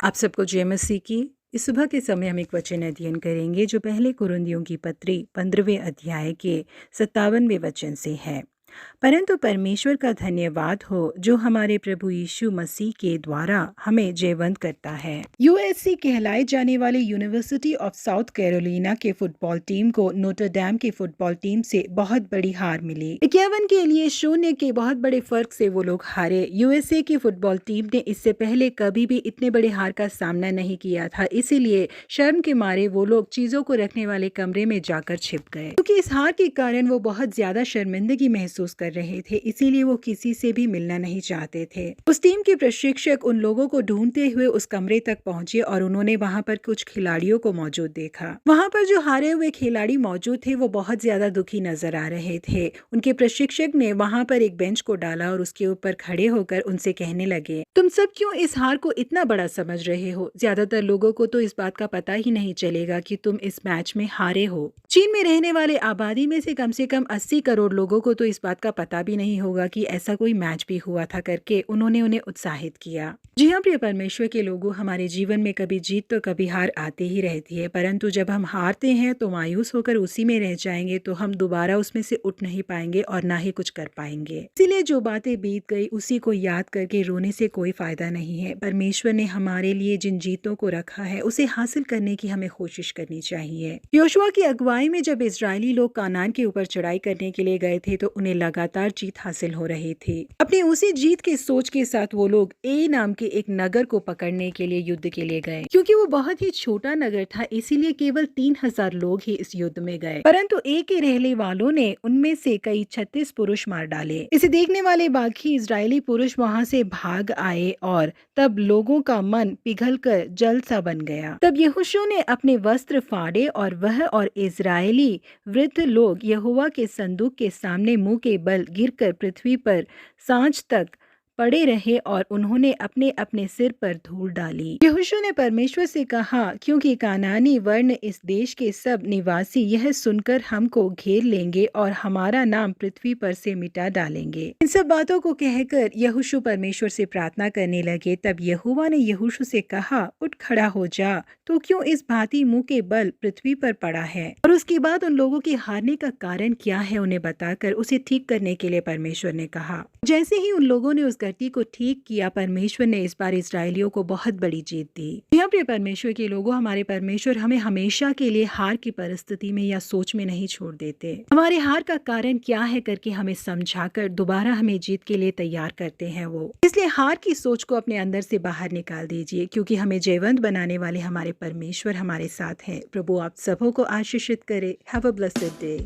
आप सबको जय मसीह की। इस सुबह के समय हम एक वचन अध्ययन करेंगे जो पहले कुरिन्थियों की पत्री 15वें अध्याय के 57वें वचन से है। परंतु परमेश्वर का धन्यवाद हो जो हमारे प्रभु यीशु मसीह के द्वारा हमें जयवंत करता है। यूएससी कहलाए जाने वाले यूनिवर्सिटी ऑफ साउथ कैरोलिना के फुटबॉल टीम को नोटर डैम के फुटबॉल टीम से बहुत बड़ी हार मिली। 51 के लिए 0 के बहुत बड़े फर्क से वो लोग हारे। यूएसए की फुटबॉल टीम ने इससे पहले कभी भी इतने बड़े हार का सामना नहीं किया था, इसीलिए शर्म के मारे वो लोग चीजों को रखने वाले कमरे में जाकर छिप गए। क्योंकि इस हार के कारण वो बहुत ज्यादा शर्मिंदगी महसूस कर रहे थे, इसीलिए वो किसी से भी मिलना नहीं चाहते थे। उस टीम के प्रशिक्षक उन लोगों को ढूंढते हुए उस कमरे तक पहुंचे और उन्होंने वहां पर कुछ खिलाड़ियों को मौजूद देखा। वहां पर जो हारे हुए खिलाड़ी मौजूद थे वो बहुत ज्यादा दुखी नजर आ रहे थे। उनके प्रशिक्षक ने वहां पर एक बेंच को डाला और उसके ऊपर खड़े होकर उनसे कहने लगे, तुम सब क्यों इस हार को इतना बड़ा समझ रहे हो? ज्यादातर लोगों को तो इस बात का पता ही नहीं चलेगा कि तुम इस मैच में हारे हो। चीन में रहने वाले आबादी में से कम 80 करोड़ लोगों को तो इस बात का पता भी नहीं होगा कि ऐसा कोई मैच भी हुआ था करके उन्होंने उन्हें उत्साहित किया। जी हाँ प्रिय परमेश्वर के लोगों, हमारे जीवन में कभी जीत तो कभी हार आती ही रहती है, परंतु जब हम हारते हैं तो मायूस होकर उसी में रह जाएंगे, तो हम दोबारा उसमें से उठ नहीं पाएंगे और ना ही कुछ कर पाएंगे। इसीलिए जो बातें बीत गई उसी को याद करके रोने से कोई फायदा नहीं है। परमेश्वर ने हमारे लिए जिन जीतों को रखा है उसे हासिल करने की हमें कोशिश करनी चाहिए। योशुआ की अगुवाई में जब इजरायली लोग कानान के ऊपर चढ़ाई करने के लिए गए थे तो उन्हें लगातार जीत हासिल हो रही थी। अपनी उसी जीत के सोच के साथ वो लोग ए नाम के एक नगर को पकड़ने के लिए युद्ध के लिए गए। क्योंकि वो बहुत ही छोटा नगर था, इसीलिए केवल 3000 लोग ही इस युद्ध में गए, परंतु ए के रहने वालों ने उनमें से कई 36 पुरुष मार डाले। इसे देखने वाले बाकी इजरायली पुरुष वहां से भाग आए और तब लोगों का मन पिघलकर जल सा बन गया। तब यहोशू ने अपने वस्त्र फाड़े और वह और इजरायली वृद्ध लोग यहोवा के संदूक के सामने मुंह के बल गिरकर पृथ्वी पर सांझ तक पड़े रहे और उन्होंने अपने अपने सिर पर धूल डाली। यहोशू ने परमेश्वर से कहा, क्योंकि कानानी वर्ण इस देश के सब निवासी यह सुनकर हमको घेर लेंगे और हमारा नाम पृथ्वी पर से मिटा डालेंगे। इन सब बातों को कहकर यहोशू परमेश्वर से प्रार्थना करने लगे। तब यहोवा ने यहोशू से कहा, उठ खड़ा हो जा, तो क्यों इस भांति मुंह के बल पृथ्वी पर पड़ा है? और उसके बाद उन लोगों के हारने का कारण क्या है उन्हें बताकर उसे ठीक करने के लिए परमेश्वर ने कहा। जैसे ही उन लोगों ने उस गलती को ठीक किया, परमेश्वर ने इस बार इजरायलियों को बहुत बड़ी जीत दी। यहाँ प्रिय परमेश्वर के लोगों, हमारे परमेश्वर हमें हमेशा के लिए हार की परिस्थिति में या सोच में नहीं छोड़ देते। हमारे हार का कारण क्या है करके हमें समझाकर दोबारा हमें जीत के लिए तैयार करते हैं वो। इसलिए हार की सोच को अपने अंदर से बाहर निकाल दीजिए, क्योंकि हमें जयवंत बनाने वाले हमारे परमेश्वर हमारे साथ हैं। प्रभु आप सबों को आशीषित करे। Have a blessed day.